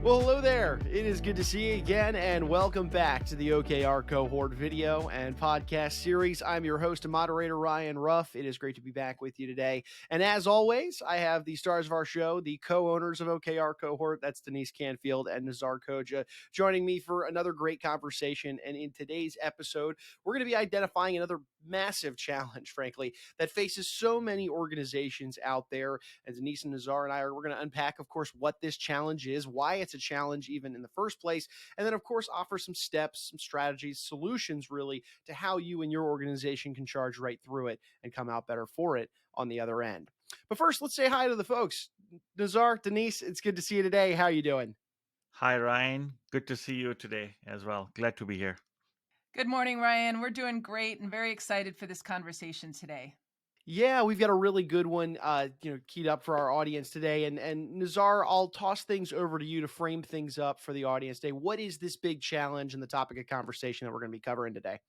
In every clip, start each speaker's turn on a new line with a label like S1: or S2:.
S1: Well, hello there. It is good to see you again, and welcome back to the OKR Cohort video and podcast series. I'm your host and moderator, Ryan Ruff. It is great to be back with you today. And as always, I have the stars of our show, the co-owners of OKR Cohort. That's Denise Canfield and Nizar Koja, joining me for another great conversation. And in today's episode, we're going to be identifying another massive challenge, frankly, that faces so many organizations out there. And Denise and Nizar and we're going to unpack, of course, what this challenge is, why it's a challenge even in the first place, and then, of course, offer some steps, some strategies, solutions, really, to how you and your organization can charge right through it and come out better for it on the other end. But first, let's say hi to the folks. Nizar, Denise, it's good to see you today. How are you doing?
S2: Hi, Ryan. Good to see you today as well. Glad to be here.
S3: Good morning, Ryan. We're doing great and very excited for this conversation today.
S1: Yeah, we've got a really good one, keyed up for our audience today. And Nizar, I'll toss things over to you to frame things up for the audience today. What is this big challenge and the topic of conversation that we're going to be covering today?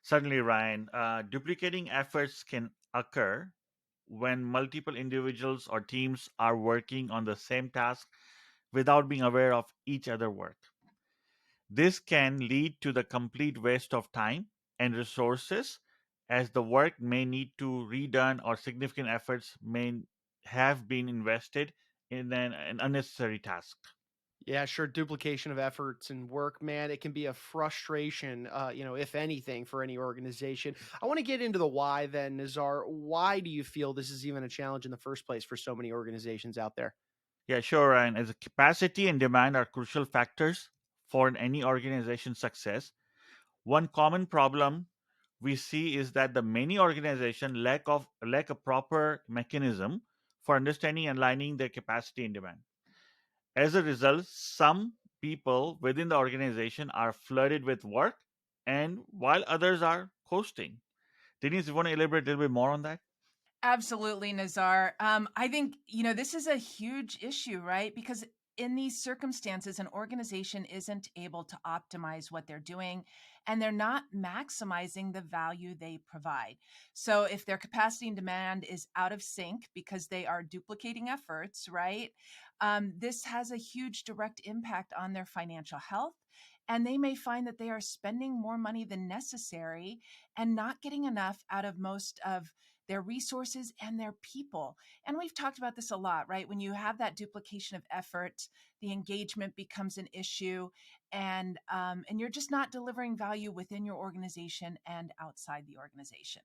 S2: Certainly, Ryan. Duplicating efforts can occur when multiple individuals or teams are working on the same task without being aware of each other work. This can lead to the complete waste of time and resources, as the work may need to redone or significant efforts may have been invested in an unnecessary task.
S1: Yeah, sure. Duplication of efforts and work, man, it can be a frustration, if anything, for any organization. I want to get into the why then, Nizar. Why do you feel this is even a challenge in the first place for so many organizations out there?
S2: Yeah, sure. And as a capacity and demand are crucial factors for any organization's success. One common problem we see is that the many organization lack a proper mechanism for understanding and aligning their capacity and demand. As a result, some people within the organization are flooded with work, and while others are coasting. Denise, you want to elaborate a little bit more on that?
S3: Absolutely, Nazar. I think, this is a huge issue, right? Because in these circumstances, an organization isn't able to optimize what they're doing and they're not maximizing the value they provide. So, if their capacity and demand is out of sync because they are duplicating efforts, right? This has a huge direct impact on their financial health. And they may find that they are spending more money than necessary and not getting enough out of most of their resources and their people. And we've talked about this a lot, right? When you have that duplication of effort, the engagement becomes an issue, and you're just not delivering value within your organization and outside the organization.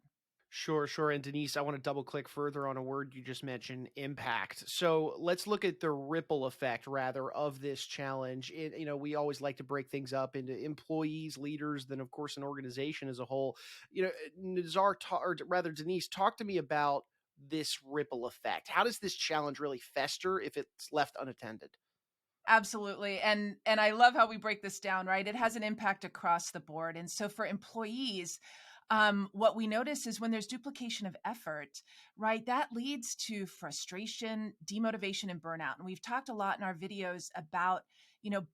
S1: Sure, sure. And Denise, I want to double click further on a word you just mentioned, impact. So let's look at the ripple effect, rather, of this challenge. We always like to break things up into employees, leaders, then, of course, an organization as a whole. Nizar, or rather, Denise, talk to me about this ripple effect. How does this challenge really fester if it's left unattended?
S3: Absolutely. And I love how we break this down, right? It has an impact across the board. And so for employees, what we notice is when there's duplication of effort, right, that leads to frustration, demotivation, and burnout. And we've talked a lot in our videos about,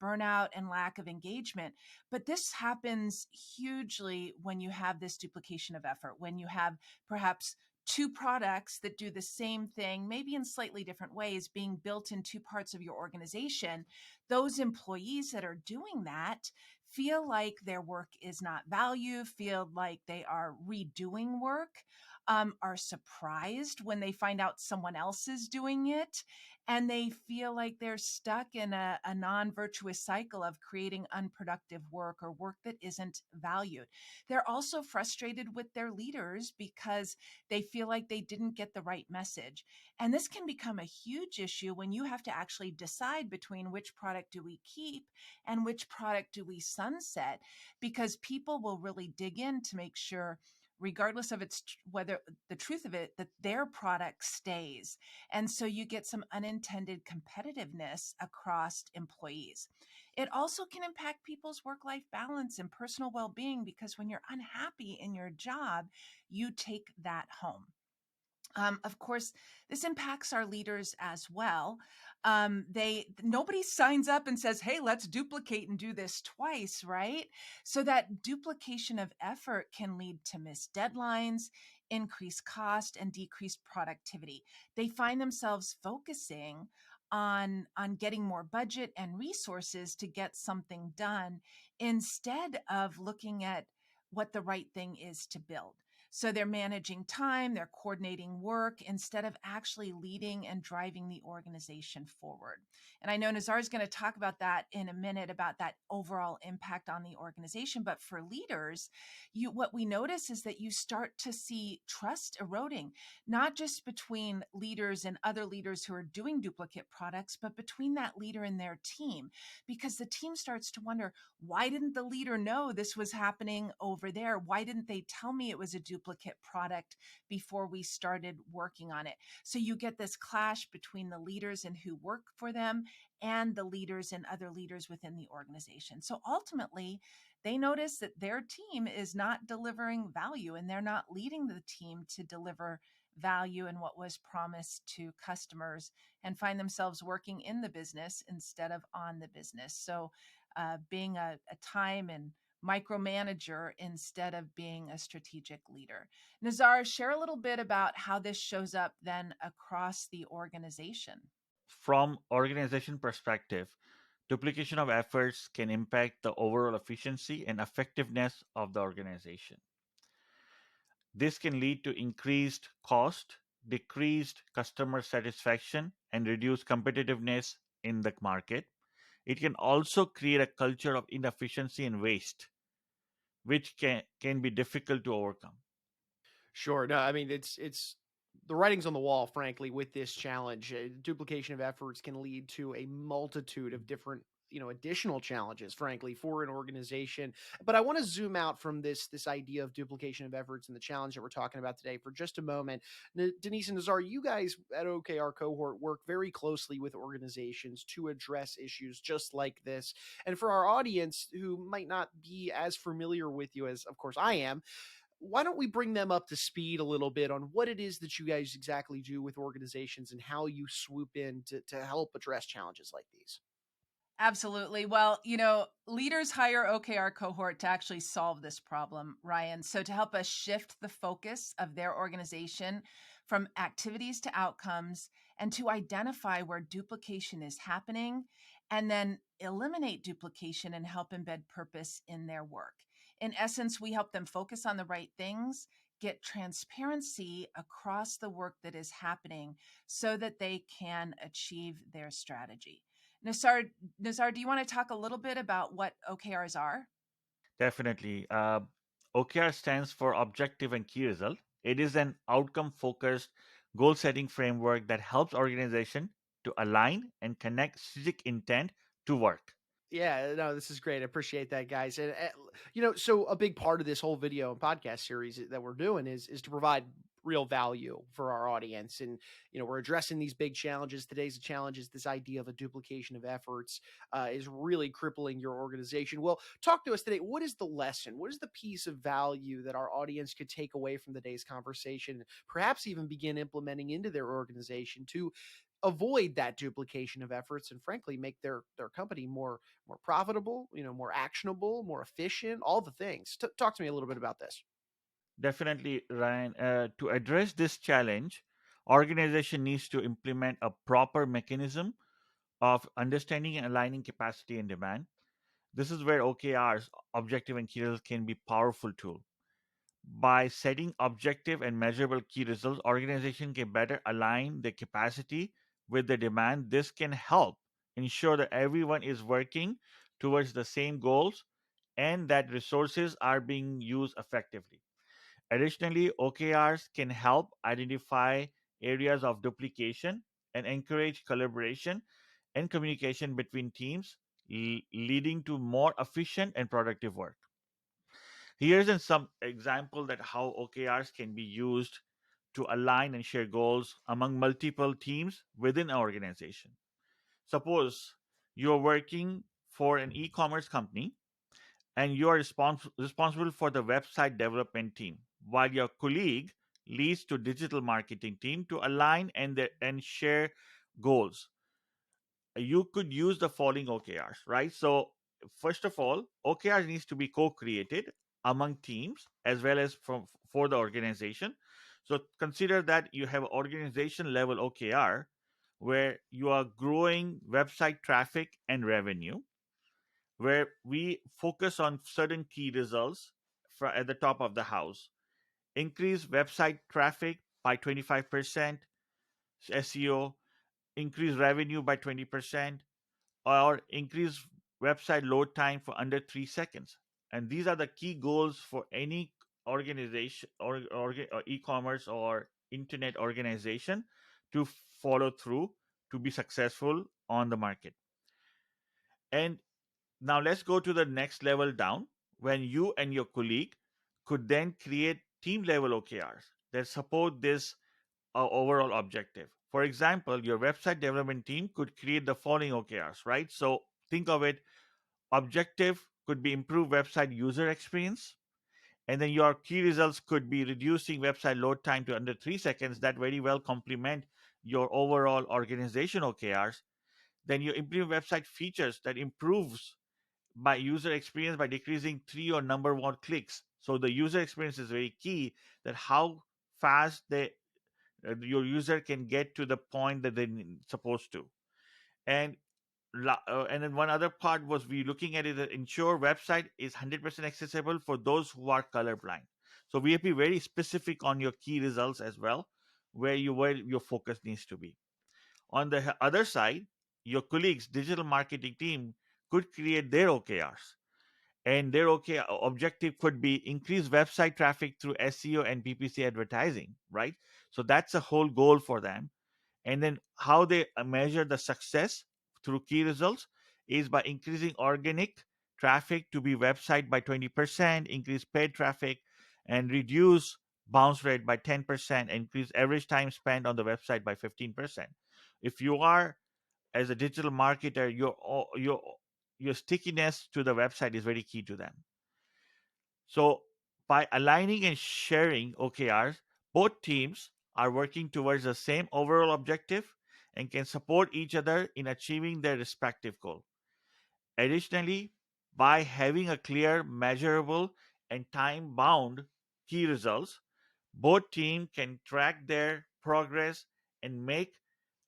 S3: burnout and lack of engagement. But this happens hugely when you have this duplication of effort, when you have perhaps two products that do the same thing, maybe in slightly different ways, being built in two parts of your organization. Those employees that are doing that feel like their work is not valued, feel like they are redoing work, are surprised when they find out someone else is doing it, and they feel like they're stuck in a non virtuous cycle of creating unproductive work or work that isn't valued. They're also frustrated with their leaders because they feel like they didn't get the right message. And this can become a huge issue when you have to actually decide between which product do we keep and which product do we sunset, because people will really dig in to make sure, regardless of whether the truth of it, that their product stays. And so you get some unintended competitiveness across employees. It also can impact people's work-life balance and personal well-being, because when you're unhappy in your job, you take that home. Of course, this impacts our leaders as well. Nobody signs up and says, "Hey, let's duplicate and do this twice," right? So that duplication of effort can lead to missed deadlines, increased cost, and decreased productivity. They find themselves focusing on getting more budget and resources to get something done instead of looking at what the right thing is to build. So they're managing time, they're coordinating work instead of actually leading and driving the organization forward. And I know Nizar is going to talk about that in a minute, about that overall impact on the organization. But for leaders, what we notice is that you start to see trust eroding, not just between leaders and other leaders who are doing duplicate products, but between that leader and their team, because the team starts to wonder, why didn't the leader know this was happening over there? Why didn't they tell me it was a duplicate product before we started working on it? So you get this clash between the leaders and who work for them and the leaders and other leaders within the organization. So ultimately, they notice that their team is not delivering value and they're not leading the team to deliver value and what was promised to customers, and find themselves working in the business instead of on the business. So being a time and micromanager instead of being a strategic leader. Nizar, share a little bit about how this shows up then across the organization.
S2: From organization perspective, duplication of efforts can impact the overall efficiency and effectiveness of the organization. This can lead to increased cost, decreased customer satisfaction, and reduced competitiveness in the market. It can also create a culture of inefficiency and waste, which can be difficult to overcome.
S1: Sure. No, I mean it's the writing's on the wall, frankly, with this challenge. Duplication of efforts can lead to a multitude of different, additional challenges, frankly, for an organization. But I want to zoom out from this idea of duplication of efforts and the challenge that we're talking about today for just a moment. Denise and Nizar, you guys at OKR Cohort work very closely with organizations to address issues just like this. And for our audience who might not be as familiar with you as, of course, I am, why don't we bring them up to speed a little bit on what it is that you guys exactly do with organizations and how you swoop in to help address challenges like these?
S3: Absolutely. Well, leaders hire OKR Cohort to actually solve this problem, Ryan. So, to help us shift the focus of their organization from activities to outcomes and to identify where duplication is happening and then eliminate duplication and help embed purpose in their work. In essence, we help them focus on the right things, get transparency across the work that is happening so that they can achieve their strategy. Nizar, do you want to talk a little bit about what OKRs are?
S2: Definitely. OKR stands for Objective and Key Result. It is an outcome focused goal setting framework that helps organization to align and connect strategic intent to work.
S1: Yeah, no, this is great. I appreciate that, guys. And so a big part of this whole video and podcast series that we're doing is to provide real value for our audience. And we're addressing these big challenges. Today's challenge is this idea of a duplication of efforts is really crippling your organization. Well, talk to us today. What is the lesson? What is the piece of value that our audience could take away from today's conversation, perhaps even begin implementing into their organization to avoid that duplication of efforts and frankly make their company more profitable, more actionable, more efficient, all the things. Talk to me a little bit about this.
S2: Definitely, Ryan. To address this challenge, organization needs to implement a proper mechanism of understanding and aligning capacity and demand. This is where OKRs, objective and key results, can be powerful tool. By setting objective and measurable key results, organization can better align the capacity with the demand. This can help ensure that everyone is working towards the same goals and that resources are being used effectively. Additionally, OKRs can help identify areas of duplication and encourage collaboration and communication between teams, leading to more efficient and productive work. Here's some example that how OKRs can be used to align and share goals among multiple teams within an organization. Suppose you're working for an e-commerce company and you are responsible for the website development team, while your colleague leads to digital marketing team to align and share goals. You could use the following OKRs, right? So first of all, OKRs needs to be co-created among teams as well as for the organization. So consider that you have organization level OKR where you are growing website traffic and revenue, where we focus on certain key results at the top of the house. Increase website traffic by 25%, SEO, increase revenue by 20%, or increase website load time for under 3 seconds. And these are the key goals for any organization or e-commerce or internet organization to follow through to be successful on the market. And now let's go to the next level down, when you and your colleague could then create team level OKRs that support this overall objective. For example, your website development team could create the following OKRs, right? So think of it, objective could be improve website user experience. And then your key results could be reducing website load time to under 3 seconds. That very well complement your overall organization OKRs. Then you improve website features that improves by user experience by decreasing 3 or number one clicks. So the user experience is very key, that how fast your user can get to the point that they're supposed to. And and then one other part was we looking at it that ensure website is 100% accessible for those who are colorblind. So we have to be very specific on your key results as well, where your focus needs to be. On the other side, your colleagues digital marketing team could create their OKRs, and their objective could be increase website traffic through SEO and PPC advertising, right? So that's a whole goal for them. And then how they measure the success through key results is by increasing organic traffic to be website by 20%, increase paid traffic, and reduce bounce rate by 10%, increase average time spent on the website by 15%. If you are as a digital marketer, your stickiness to the website is very key to them. So by aligning and sharing OKRs, both teams are working towards the same overall objective and can support each other in achieving their respective goal. Additionally, by having a clear, measurable, and time bound key results, both teams can track their progress and make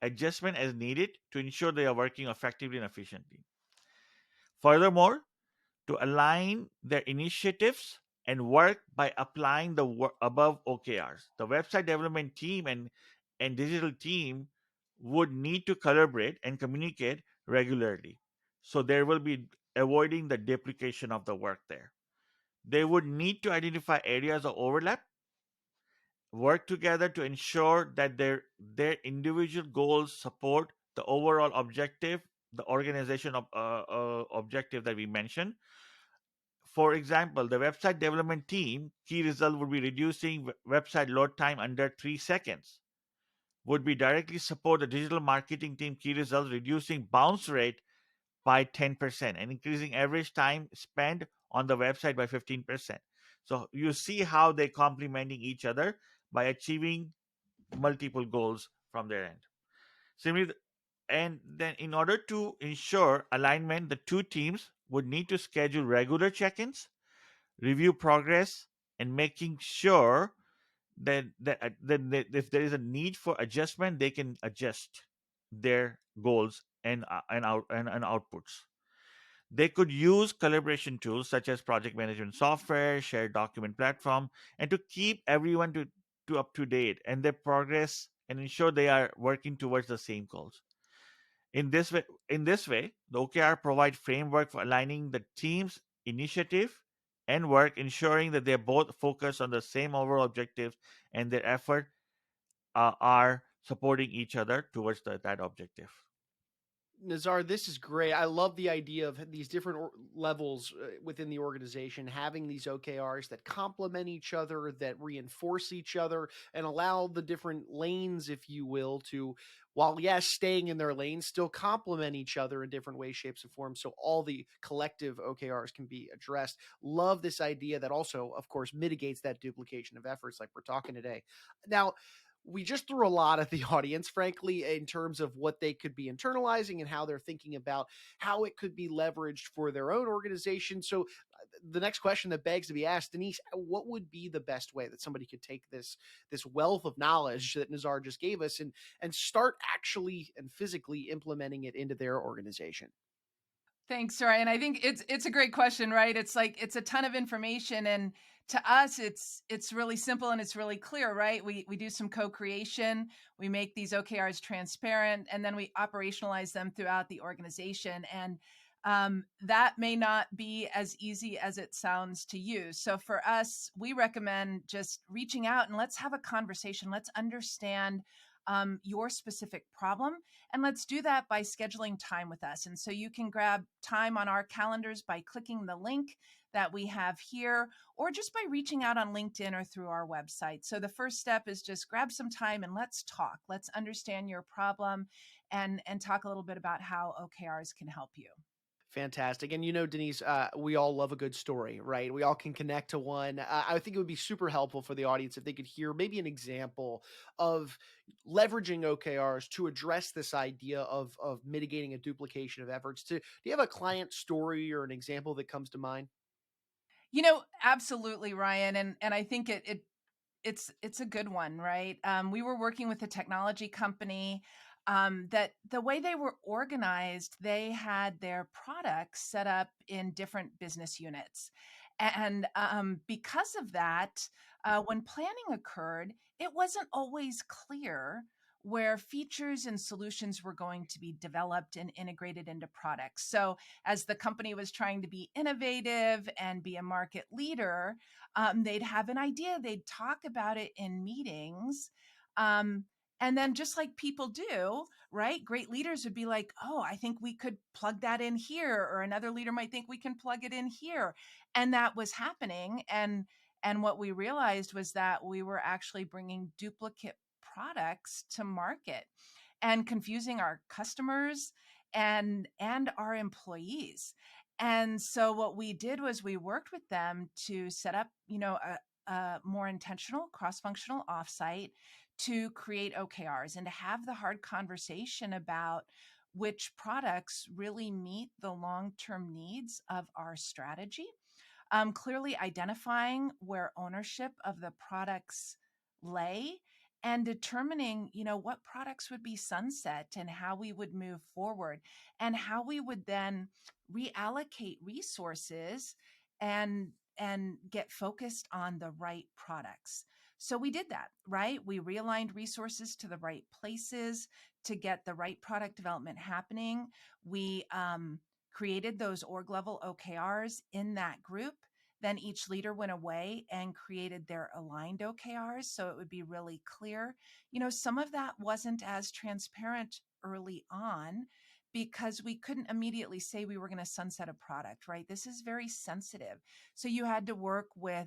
S2: adjustment as needed to ensure they are working effectively and efficiently. Furthermore, to align their initiatives and work by applying the above OKRs, the website development team and digital team would need to collaborate and communicate regularly. So there will be avoiding the duplication of the work there. They would need to identify areas of overlap, work together to ensure that their individual goals support the overall objective, the organization objective that we mentioned. For example, the website development team key result would be reducing website load time under 3 seconds, would be directly support the digital marketing team key results, reducing bounce rate by 10% and increasing average time spent on the website by 15%. So you see how they're complementing each other by achieving multiple goals from their end. Similarly, and then in order to ensure alignment, the two teams would need to schedule regular check-ins, review progress, and making sure that if there is a need for adjustment, they can adjust their goals and outputs. They could use collaboration tools such as project management software, shared document platform, and to keep everyone to up to date and their progress and ensure they are working towards the same goals. In this way, the OKR provide framework for aligning the team's initiative and work, ensuring that they're both focused on the same overall objectives and their effort are supporting each other towards that objective.
S1: Nizar, this is great. I love the idea of these different levels within the organization, having these OKRs that complement each other, that reinforce each other, and allow the different lanes, if you will, to, while yes, staying in their lanes, still complement each other in different ways, shapes, and forms. So all the collective OKRs can be addressed. Love this idea that also, of course, mitigates that duplication of efforts like we're talking today. Now, we just threw a lot at the audience, frankly, in terms of what they could be internalizing and how they're thinking about how it could be leveraged for their own organization. So the next question that begs to be asked, Denise, what would be the best way that somebody could take this wealth of knowledge that Nizar just gave us and start actually and physically implementing it into their organization?
S3: Thanks, Ryan. I think it's a great question, right? It's like it's a ton of information, and to us, it's really simple and it's really clear, right? We do some co-creation, we make these OKRs transparent, and then we operationalize them throughout the organization. And that may not be as easy as it sounds to you. So for us, we recommend just reaching out and let's have a conversation. Let's understand your specific problem. And let's do that by scheduling time with us. And so you can grab time on our calendars by clicking the link that we have here, or just by reaching out on LinkedIn or through our website. So the first step is just grab some time and let's talk. Let's understand your problem and talk a little bit about how OKRs can help you.
S1: Fantastic. And Denise, we all love a good story, right? We all can connect to one. I think it would be super helpful for the audience if they could hear maybe an example of leveraging OKRs to address this idea of mitigating a duplication of efforts. Do you have a client story or an example that comes to mind?
S3: Absolutely, Ryan. And I think it's a good one, right? We were working with a technology company that the way they were organized, they had their products set up in different business units. And because of that, when planning occurred, it wasn't always clear where features and solutions were going to be developed and integrated into products. So, as the company was trying to be innovative and be a market leader, they'd have an idea, they'd talk about it in meetings. And then, just like people do, right? Great leaders would be like, oh, I think we could plug that in here. Or another leader might think we can plug it in here. And that was happening. And what we realized was that we were actually bringing duplicate products to market and confusing our customers and our employees. And so what we did was we worked with them to set up, a more intentional cross-functional offsite to create OKRs and to have the hard conversation about which products really meet the long-term needs of our strategy. Clearly identifying where ownership of the products lay and determining, what products would be sunset and how we would move forward and how we would then reallocate resources and get focused on the right products. So we did that, right? We realigned resources to the right places to get the right product development happening. We created those org level OKRs in that group. Then each leader went away and created their aligned OKRs so it would be really clear. Some of that wasn't as transparent early on because we couldn't immediately say we were going to sunset a product, right? This is very sensitive. So you had to work with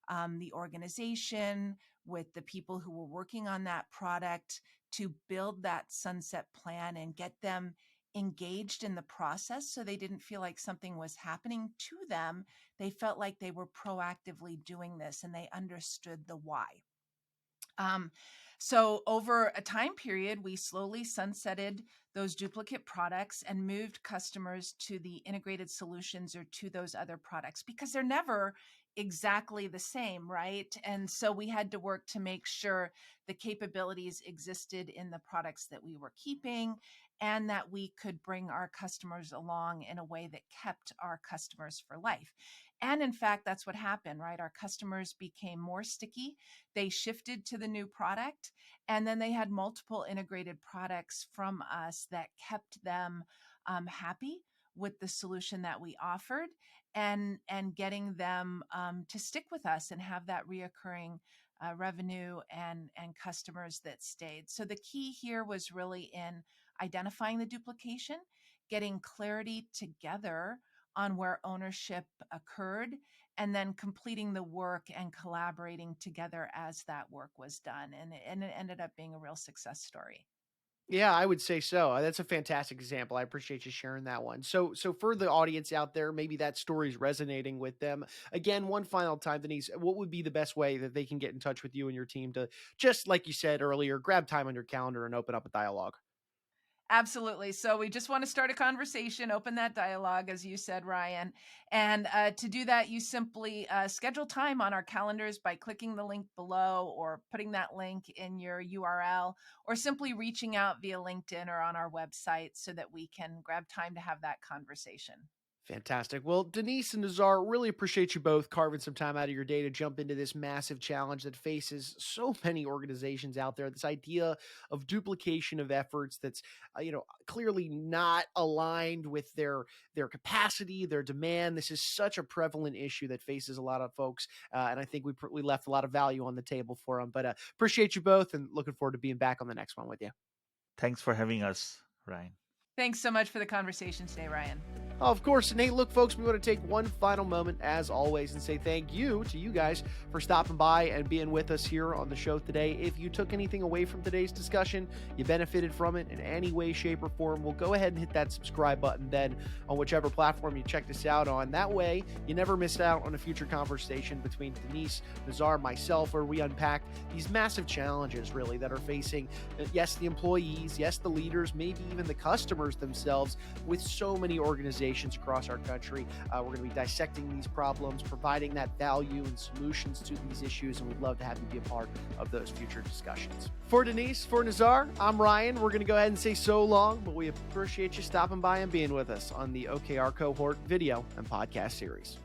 S3: the organization, with the people who were working on that product to build that sunset plan and get them engaged in the process so they didn't feel like something was happening to them. They felt like they were proactively doing this and they understood the why. So over a time period, we slowly sunsetted those duplicate products and moved customers to the integrated solutions or to those other products because they're never exactly the same, right? And so we had to work to make sure the capabilities existed in the products that we were keeping and that we could bring our customers along in a way that kept our customers for life. And in fact, that's what happened, right? Our customers became more sticky. They shifted to the new product, and then they had multiple integrated products from us that kept them happy with the solution that we offered and getting them to stick with us and have that reoccurring revenue and customers that stayed. So the key here was really in identifying the duplication, getting clarity together on where ownership occurred, and then completing the work and collaborating together as that work was done. And it ended up being a real success story.
S1: Yeah, I would say so. That's a fantastic example. I appreciate you sharing that one. So for the audience out there, maybe that story is resonating with them. Again, one final time, Denise, what would be the best way that they can get in touch with you and your team to, just like you said earlier, grab time on your calendar and open up a dialogue?
S3: Absolutely. So we just want to start a conversation, open that dialogue, as you said, Ryan. And to do that, you simply schedule time on our calendars by clicking the link below or putting that link in your URL, or simply reaching out via LinkedIn or on our website so that we can grab time to have that conversation.
S1: Fantastic. Well, Denise and Nizar, really appreciate you both carving some time out of your day to jump into this massive challenge that faces so many organizations out there. This idea of duplication of efforts that's, clearly not aligned with their capacity, their demand. This is such a prevalent issue that faces a lot of folks, and I think we left a lot of value on the table for them. But appreciate you both, and looking forward to being back on the next one with you.
S2: Thanks for having us, Ryan.
S3: Thanks so much for the conversation today, Ryan.
S1: Of course. And hey, look, folks, we want to take one final moment, as always, and say thank you to you guys for stopping by and being with us here on the show today. If you took anything away from today's discussion, you benefited from it in any way, shape, or form, well, go ahead and hit that subscribe button then on whichever platform you checked us out on. That way, you never miss out on a future conversation between Denise, Nizar, myself, where we unpack these massive challenges, really, that are facing, yes, the employees, yes, the leaders, maybe even the customers themselves, with so many organizations across our country. We're going to be dissecting these problems, providing that value and solutions to these issues, and we'd love to have you be a part of those future discussions. For Denise, for Nizar, I'm Ryan. We're going to go ahead and say so long, but we appreciate you stopping by and being with us on the OKR Cohort video and podcast series.